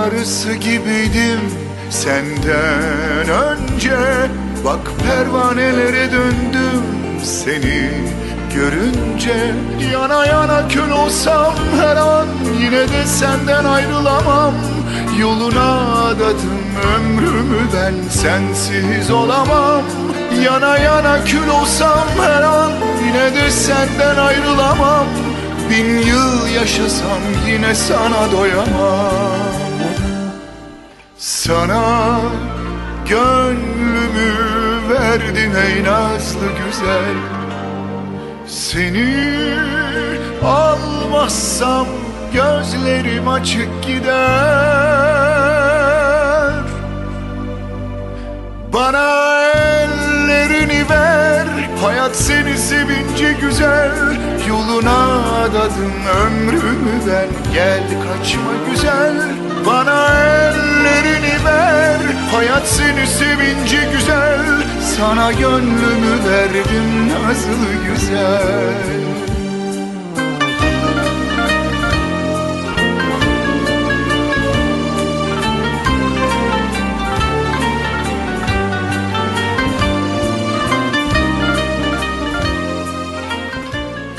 arısı gibiydim senden önce. Bak pervanelere döndüm seni görünce. Yana yana kül olsam her an yine de senden ayrılamam. Yoluna adadım ömrümü, ben sensiz olamam. Yana yana kül olsam her an yine de senden ayrılamam. 1000 yıl yaşasam yine sana doyamam. Sana gönlümü verdim ey nazlı güzel. Seni almazsam gözlerim açık gider. Bana ellerini ver, hayat seni sevince güzel. Yoluna adadım ömrümü ben, gel kaçma güzel. Bana ellerini ver, hayat seni sevince güzel. Sana gönlümü verdim nazlı güzel.